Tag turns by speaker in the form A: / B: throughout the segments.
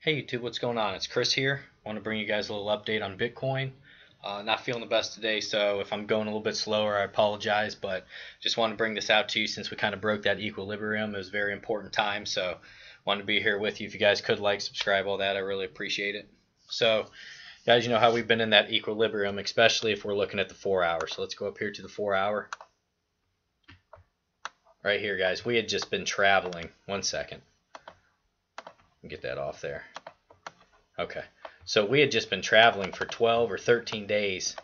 A: Hey YouTube, what's going on? It's Chris here. I want to bring you guys a little update on Bitcoin. Not feeling the best today, so if I'm going a little bit slower, I apologize, but just want to bring this out to you since we kind of broke that equilibrium. It was a very important time, so wanted to be here with you. If you guys could like, subscribe, all that, I really appreciate it. So, guys, you know how we've been in that equilibrium, especially if we're looking at the 4 hour. So let's go up here to the 4 hour. Right here, guys, we had just been traveling. 1 second. Get that off there. Okay, so we had just been traveling for 12 or 13 days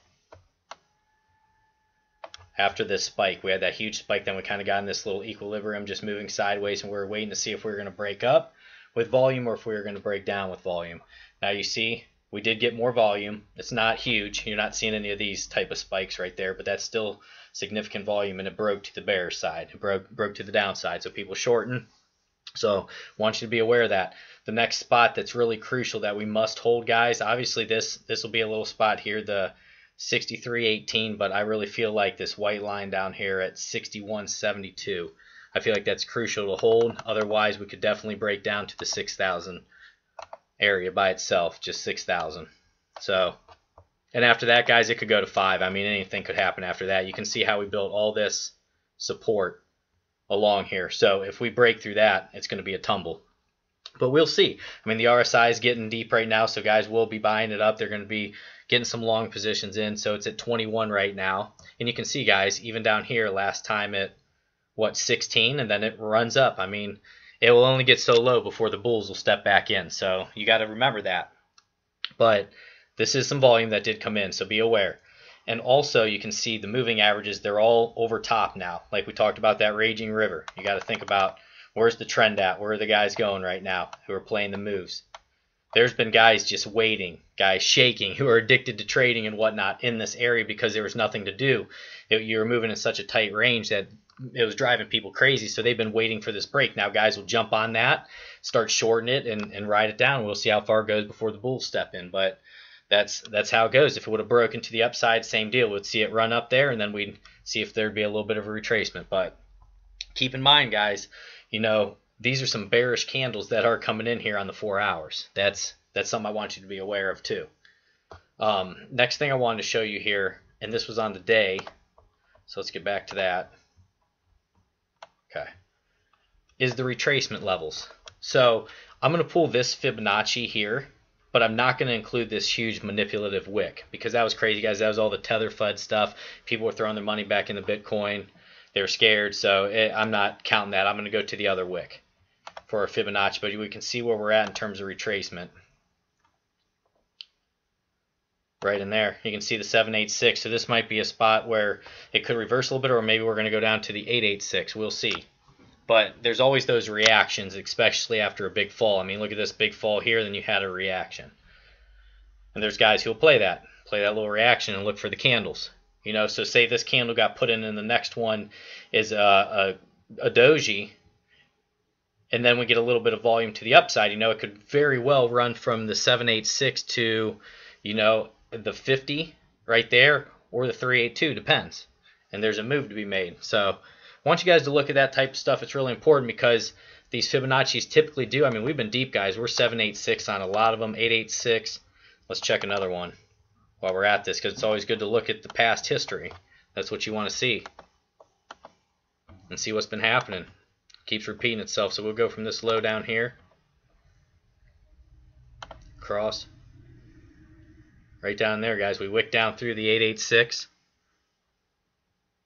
A: after this spike. We had that huge spike, then we kind of got in this little equilibrium, just moving sideways, and we were waiting to see if we were going to break up with volume or if we were going to break down with volume. Now you see, we did get more volume. It's not huge. You're not seeing any of these type of spikes right there, but that's still significant volume, and it broke to the bear side. It broke to the downside, so people shorten. So I want you to be aware of that. The next spot that's really crucial that we must hold, guys, obviously this will be a little spot here, the 63.18, but I really feel like this white line down here at 61.72. I feel like that's crucial to hold. Otherwise, we could definitely break down to the 6,000 area by itself, just 6,000. So, and after that, guys, it could go to 5. I mean, anything could happen after that. You can see how we built all this support along here. So if we break through that, it's going to be a tumble. But we'll see. I mean, the RSI is getting deep right now, so guys will be buying it up. They're going to be getting some long positions in. So it's at 21 right now. And you can see, guys, even down here last time at, what, 16? And then it runs up. I mean, it will only get so low before the bulls will step back in. So you got to remember that. But this is some volume that did come in, so be aware. And also you can see the moving averages, they're all over top now. Like we talked about that raging river. You got to think about where's the trend at? Where are the guys going right now who are playing the moves? There's been guys just waiting, guys shaking, who are addicted to trading and whatnot in this area because there was nothing to do. You were moving in such a tight range that it was driving people crazy, so they've been waiting for this break. Now guys will jump on that, start shorting it, and ride it down. We'll see how far it goes before the bulls step in, but that's how it goes. If it would have broken to the upside, same deal. We'd see it run up there, and then we'd see if there'd be a little bit of a retracement. But keep in mind, guys, you know, these are some bearish candles that are coming in here on the 4 hours. That's something I want you to be aware of too. Next thing I wanted to show you here, and this was on the day, so let's get back to that. Okay, is the retracement levels. So I'm going to pull this Fibonacci here, but I'm not going to include this huge manipulative wick because that was crazy, guys. That was all the tether FUD stuff. People were throwing their money back into Bitcoin. They were scared, so I'm not counting that. I'm going to go to the other wick for our Fibonacci, but we can see where we're at in terms of retracement. Right in there, you can see the 786. So this might be a spot where it could reverse a little bit, or maybe we're going to go down to the 886. We'll see. But there's always those reactions, especially after a big fall. I mean, look at this big fall here, then you had a reaction. And there's guys who'll play that little reaction and look for the candles. You know, so say this candle got put in and the next one is a doji, and then we get a little bit of volume to the upside. You know, it could very well run from the 786 to, you know, the 50 right there, or the 382, depends. And there's a move to be made. So I want you guys to look at that type of stuff. It's really important because these Fibonacci's typically do. I mean, we've been deep, guys. We're 786 on a lot of them, 886. Let's check another one while we're at this, because it's always good to look at the past history. That's what you want to see and see what's been happening. Keeps repeating itself. So we'll go from this low down here, cross right down there, guys. We wicked down through the 886.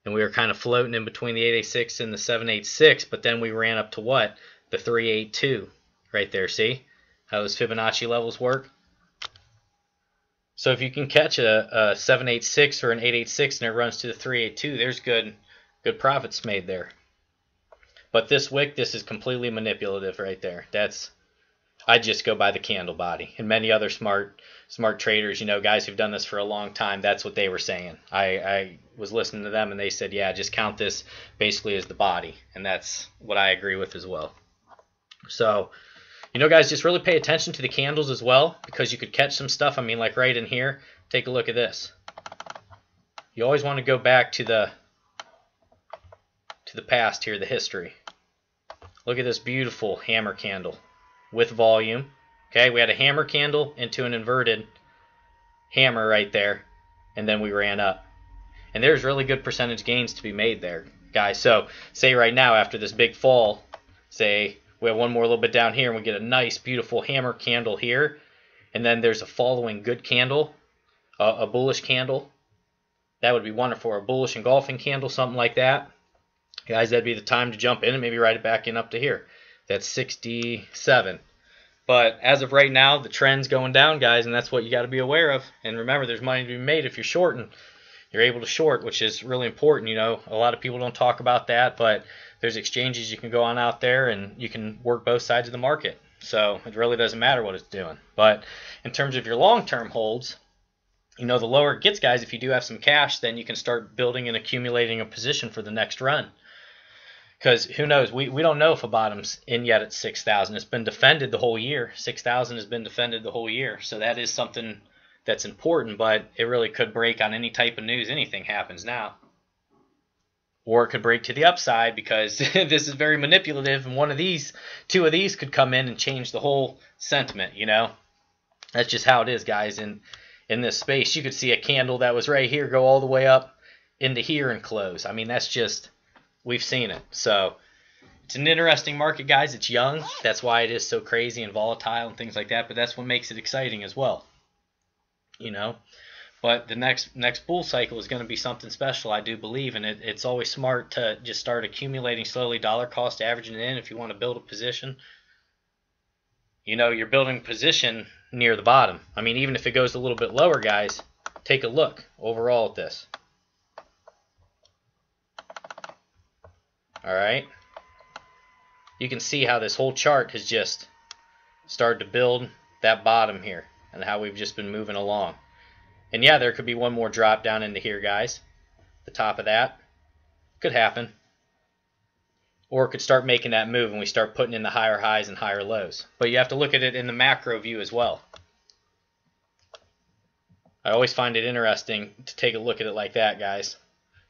A: And we were kind of floating in between the 886 and the 786, but then we ran up to what? The 382 right there. See how those Fibonacci levels work? So if you can catch a 786 or an 886 and it runs to the 382, there's good profits made there. But this wick, this is completely manipulative right there. I just go by the candle body. And many other smart traders, you know, guys who've done this for a long time, that's what they were saying. I was listening to them and they said, yeah, just count this basically as the body. And that's what I agree with as well. So, you know, guys, just really pay attention to the candles as well, because you could catch some stuff. I mean, like right in here, take a look at this. You always want to go back to the past here, the history. Look at this beautiful hammer candle with volume. Okay, we had a hammer candle into an inverted hammer right there, and then we ran up. And there's really good percentage gains to be made there, guys. So say right now after this big fall, say we have one more little bit down here and we get a nice beautiful hammer candle here, and then there's a following good candle, a bullish candle. That would be wonderful. A bullish engulfing candle, something like that. Guys, that'd be the time to jump in and maybe ride it back in up to here. That's 67. But as of right now, the trend's going down, guys, and that's what you got to be aware of. And remember, there's money to be made if you're shorting. You're able to short, which is really important. You know, a lot of people don't talk about that, but there's exchanges you can go on out there and you can work both sides of the market. So it really doesn't matter what it's doing. But in terms of your long-term holds, you know, the lower it gets, guys, if you do have some cash, then you can start building and accumulating a position for the next run. Because who knows? We don't know if a bottom's in yet at 6,000. It's been defended the whole year. 6,000 has been defended the whole year. So that is something that's important, but it really could break on any type of news. Anything happens now. Or it could break to the upside because this is very manipulative, and two of these could come in and change the whole sentiment, you know? That's just how it is, guys. In this space, you could see a candle that was right here go all the way up into here and close. I mean, that's just... we've seen it. So it's an interesting market, guys. It's young. That's why it is so crazy and volatile and things like that. But that's what makes it exciting as well. You know. But the next bull cycle is going to be something special, I do believe. And it's always smart to just start accumulating slowly, dollar cost averaging it in if you want to build a position. You know, you're building a position near the bottom. I mean, even if it goes a little bit lower, guys, take a look overall at this. Alright, you can see how this whole chart has just started to build that bottom here and how we've just been moving along. And yeah, there could be one more drop down into here, guys. The top of that could happen. Or it could start making that move and we start putting in the higher highs and higher lows. But you have to look at it in the macro view as well. I always find it interesting to take a look at it like that, guys,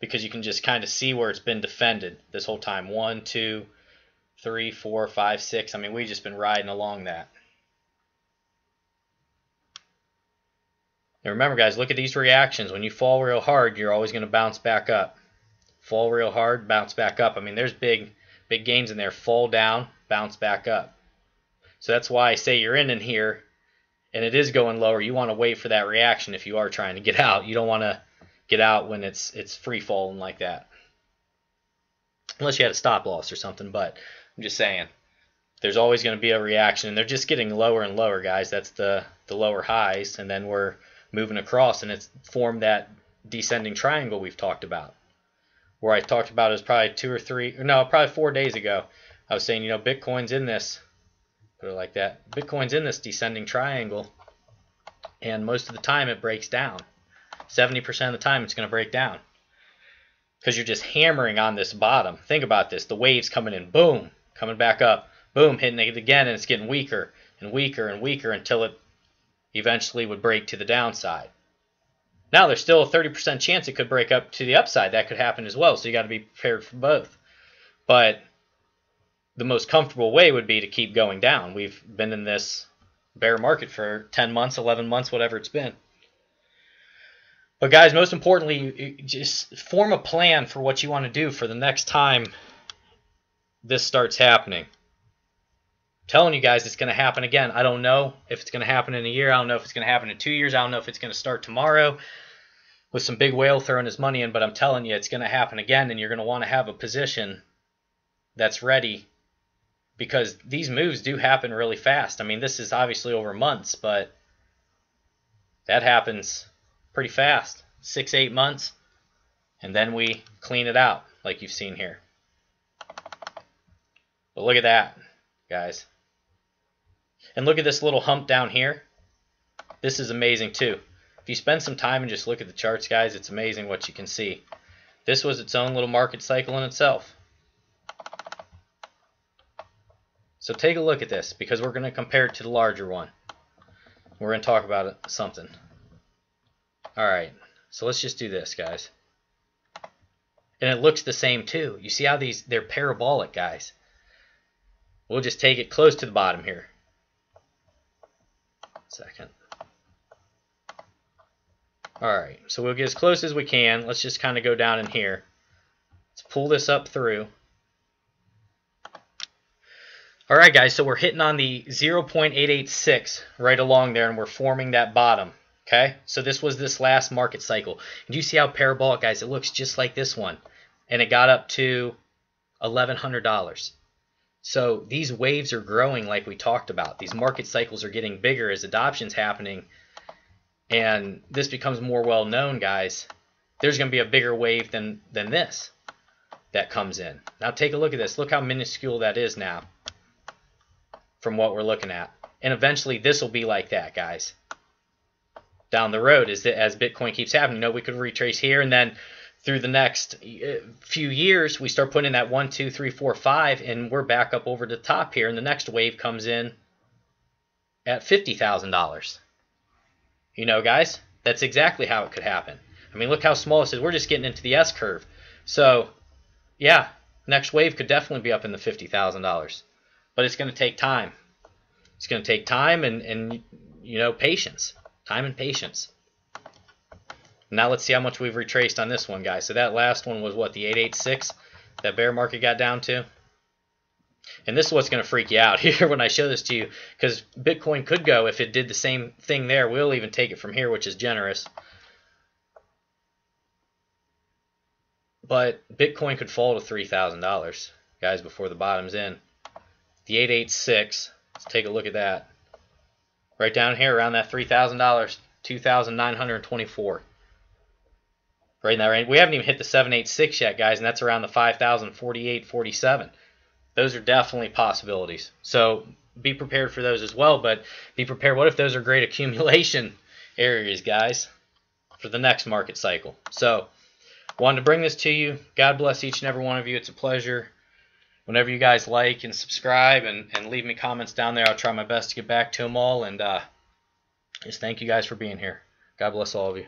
A: because you can just kind of see where it's been defended this whole time. 1, 2, 3, 4, 5, 6. I mean, we've just been riding along that. And remember, guys, look at these reactions. When you fall real hard, you're always going to bounce back up. Fall real hard, bounce back up. I mean, there's big gains in there. Fall down, bounce back up. So that's why I say you're in here, and it is going lower. You want to wait for that reaction if you are trying to get out. You don't want to get out when it's free falling like that, unless you had a stop loss or something. But I'm just saying, there's always going to be a reaction, and they're just getting lower and lower, guys. That's the lower highs, and then we're moving across, and it's formed that descending triangle we've talked about, where I talked about it was probably probably 4 days ago. I was saying, you know, Bitcoin's in this, put it like that, Bitcoin's in this descending triangle, and most of the time it breaks down. 70% of the time it's going to break down because you're just hammering on this bottom. Think about this. The waves coming in, boom, coming back up, boom, hitting it again, and it's getting weaker and weaker and weaker until it eventually would break to the downside. Now, there's still a 30% chance it could break up to the upside. That could happen as well, so you got to be prepared for both. But the most comfortable way would be to keep going down. We've been in this bear market for 10 months, 11 months, whatever it's been. But guys, most importantly, just form a plan for what you want to do for the next time this starts happening. I'm telling you guys, it's going to happen again. I don't know if it's going to happen in a year. I don't know if it's going to happen in 2 years. I don't know if it's going to start tomorrow with some big whale throwing his money in. But I'm telling you, it's going to happen again, and you're going to want to have a position that's ready, because these moves do happen really fast. I mean, this is obviously over months, but that happens pretty fast, 6-8 months, and then we clean it out like you've seen here. But look at that, guys. And look at this little hump down here. This is amazing too. If you spend some time and just look at the charts, guys, it's amazing what you can see. This was its own little market cycle in itself. So take a look at this, because we're going to compare it to the larger one. We're going to talk about something. Alright, so let's just do this, guys. And it looks the same too. You see how they're parabolic, guys. We'll just take it close to the bottom here. Second. Alright, so we'll get as close as we can. Let's just kind of go down in here. Let's pull this up through. Alright guys, so we're hitting on the 0.886 right along there, and we're forming that bottom. Okay, so this was this last market cycle. Do you see how parabolic, guys? It looks just like this one. And it got up to $1,100. So these waves are growing like we talked about. These market cycles are getting bigger as adoption's happening. And this becomes more well known, guys. There's going to be a bigger wave than this that comes in. Now take a look at this. Look how minuscule that is now from what we're looking at. And eventually this will be like that, guys. Down the road, as Bitcoin keeps happening, we could retrace here, and then through the next few years, we start putting in that 1, 2, 3, 4, 5, and we're back up over the top here, and the next wave comes in at $50,000. You know, guys, that's exactly how it could happen. I mean, look how small this is. We're just getting into the S curve. So, yeah, next wave could definitely be up in the $50,000. But it's going to take time. It's going to take time and you know, patience. Time and patience. Now let's see how much we've retraced on this one, guys. So that last one was what, the 886 that bear market got down to? And this is what's going to freak you out here when I show this to you, because Bitcoin could go, if it did the same thing there, we'll even take it from here, which is generous. But Bitcoin could fall to $3,000, guys, before the bottom's in. The 886, let's take a look at that. Right down here around that $3,000, 2,924. Right in that range. We haven't even hit the 786 yet, guys, and that's around the 5,048, 47. Those are definitely possibilities. So be prepared for those as well, but be prepared. What if those are great accumulation areas, guys, for the next market cycle? So wanted to bring this to you. God bless each and every one of you. It's a pleasure. Whenever you guys like and subscribe and leave me comments down there, I'll try my best to get back to them all. And just thank you guys for being here. God bless all of you.